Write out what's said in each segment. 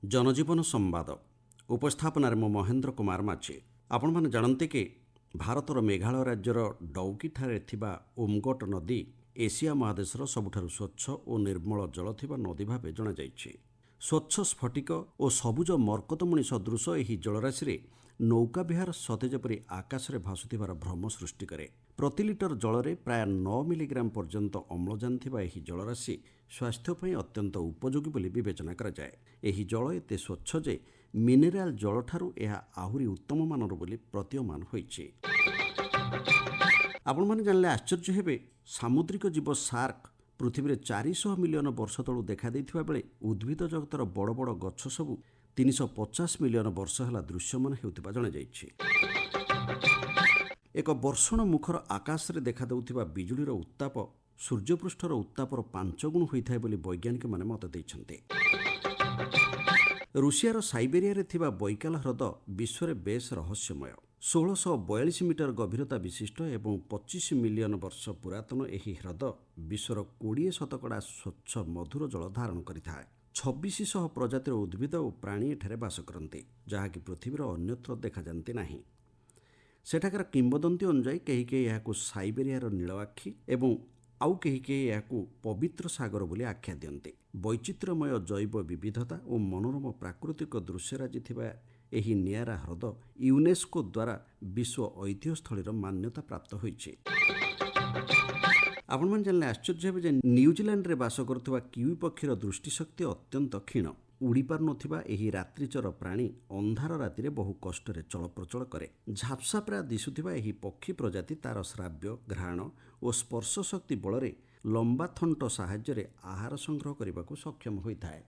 जनजीवन संवाद उपस्थापन मु महेन्द्र कुमार माझी। आपण मैंने जानते कि भारतर मेघालय राज्यर डौकीठारे थिबा उमगोट नदी एशिया महादेशर सबुठारु स्वच्छ और निर्मल जल थिबा नदी भावे जणा जाइछि। स्वच्छ स्फटिक और सबुज मर्कतमुनि सदृश एही जलराशि रे नौका विहार सतेज परी आकाश रे भासुथिबार भ्रम सृष्टि करे। प्रति लिटर जल प्राय 9 मिलीग्राम पर्यंत अम्लजान थिबा एही जलराशि स्वास्थ्य पई अत्यंत उपयोगी बोली विवेचना करा जाए। एही जल एते स्वच्छ जे मिनेराल जल ठारू एहा आहुरी उत्तम मानर बोली प्रतीयमान होइछि। आपण माने जानले आश्चर्य हेबे, सामुद्रिक जीव शार्क पृथ्वी 400 मिलियन वर्ष तलू देखा देइथिबा बेले उद्भिद जगतर बड़ बड़ गछ सबू 350 मिलियन वर्ष होला दृश्यमान हेउथिबा जणा जाइछि। एक वर्षण मुखर आकाश रे देखा देउथिबा बिजुलीर उत्ताप सूर्यपृष्ठर उत्तापर 5 गुण होइथाय बोली वैज्ञानिक माने मत दैछन्ते। रूसियार साइबेरिया रे थिबा बैकाल ह्रद विश्व बेस रहस्यमय। 1642 मीटर गभीरता विशिष्ट एवं 25 मिलियन वर्ष पुरातन एही ह्रद विश्वर 20 शतकड़ा स्वच्छ मधुर जल धारण करिथाय। 2600 प्रजातिर उद्भिद और प्राणी एठारे बास करते, जहाँकि पृथ्वीर अन्यत्र देखा जाते नहीं। सेठाकार किंबदंती अनुଯାयी कहीं कहीं यहाँ साइबेरियार नीलआखि एवं आउ कहीं कहीं यहाँ पवित्र सागर बोली आख्या दियन्ते। वैचित्र्यमय जैव विविधता और मनोरम प्राकृतिक दृश्यराजी थिबा एही नियारा ह्रद यूनेस्को द्वारा विश्व ऐतिह्य स्थलीर मान्यता प्राप्त होइछि। आपण मन जानले आश्चर्य हेबे जे न्यूजीलैंड रे बास करथुवा किवी पक्षीर दृष्टिशक्ति अत्यंत क्षीण। उड़ी पार नथिबा एही रात्रिचर प्राणी अंधार रातिरे बहु कष्टरे चलप्रचल करे। झापसा प्राय दिसुथिबा एही पक्षी प्रजाति तार श्राव्य, घ्राण और स्पर्श शक्ति बलरे लंबा थंट साहाय्य आहार संग्रह करने सक्षम होइथाय।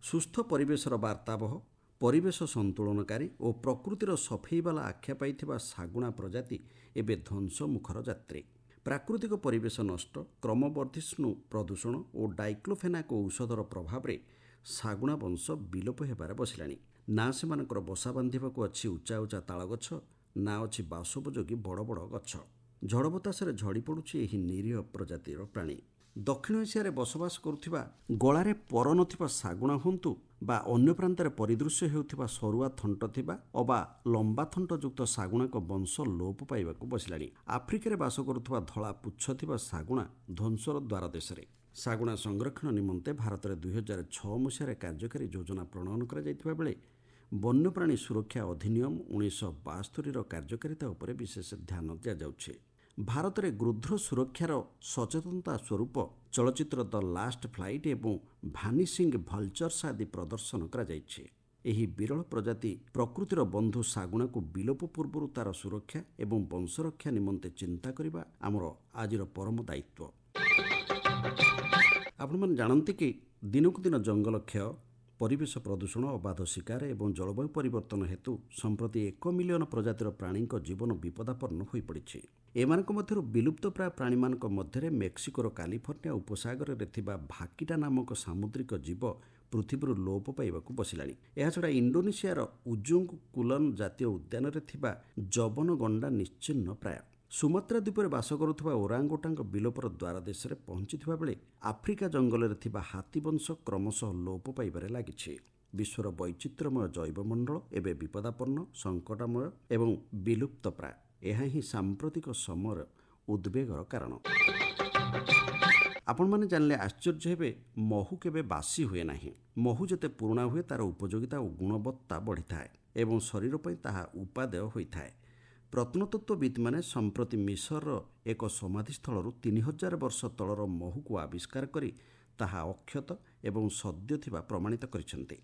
सुस्थ परिवेशर वार्तावह, परिवेश संतुलनकारी और प्रकृतिर सफेईवाला आख्या पाइथिबा सागुणा प्रजाति एबे ध्वंस मुखर यात्री। प्राकृतिक परिवेश नष्ट, क्रमवर्धिष्णु प्रदूषण और डाइक्लोफेनाक औषधर प्रभाव रे सागुणा वंश विलोप हेबार बसिलाणी। ना सेमानकर बसा बांधिबाकू अछि उच्चा उच्चा ताଳ गछ, ना अछि बासोपयोगी बड़ बड़ गछ। झड़ बतासरे झड़ी पड़ुछि एही निरीह प्रजातिर प्राणी। दक्षिण एशिया रे बसवास करुथिबा गଳାରେ पर नथिबा सागुणा हुंतु बा अन्य प्रांतरे परिदृश्य हेउथिबा सरुआ थंट थिबा अबा लंबा थंट युक्त सागुणाक वंश लोप पाइबाकू बसिलाणी। आफ्रिकार बास करुथिबा धळा पुच्छ थिबा सागुणा ध्वंसर द्वार देशरे। सागुणा संरक्षण निमंते भारत रे 2006 मसीहारे कार्यकारी योजना प्रणयन करा जायथिबा बेले वन्यप्राणी सुरक्षा अधिनियम 1972 रो कार्यकारिता उपरे विशेष ध्यान दिया जाउछि। भारत में गृध्र सुरक्षार सचेतनता स्वरूप चलचित्र द लास्ट फ्लाइट एवं भानिशिंग भल्चर्स आदि प्रदर्शन करा जाइछि। एही विरल प्रजाति प्रकृतिर बंधु सागुणा को विलोप पूर्व तार सुरक्षा एवं वंशरक्षा निमंते चिंता करिबा आमर आजिर परम दायित्व। आपण मन जानते कि दिनकू दिन जंगल क्षय, परिवेश प्रदूषण, अबाध शिकार एवं जलवायु परिवर्तन हेतु संप्रति 1 मिलियन प्रजातिर प्राणी जीवन विपदापन्न हो पड़ी। एमानक मध्यरु विलुप्त प्राय प्राणी मानक मध्यरे मेक्सिकोर कालिफर्निया उपसागर रे थिबा भाकिटा नामक सामुद्रिक जीव पृथ्वी लोप पाइबाकू बसिलाणी। एहाछड़ा इंडोनेशियार उजुंग कुलन जातीय उद्यान रे थिबा जबन गंडा निश्चिन्न प्राय। सुमात्रा द्वीपर बास करुथिबा ओरांगोटांग विलोपर द्वार देश में पहुंचीथिबा बेले आफ्रिका जंगल रे थिबा हाथी वंश क्रमशः लोप पाइबारे लागिछि। विश्वर वैचित्र्यमय जैवमंडल एवं विपदापन्न, संकटमय एवं विलुप्त प्राय। यह ही सांप्रतिक समय उद्वेगर कारण। आपण माने जानले आश्चर्य हेबे, महू केबे बासी हुए नाही। महू जते पुराणा हुए तार उपयोगिता और गुणवत्ता बढ़ी थाए एवं शरीर पई ताहा उपादेय होइथाए। प्रत्नतत्वविद माने संप्रति मिसर एक समाधिस्थल 3000 वर्ष तलर महू को आविष्कार करी ताहा अक्षत एवं सद्य थिबा प्रमाणित करिसेंते।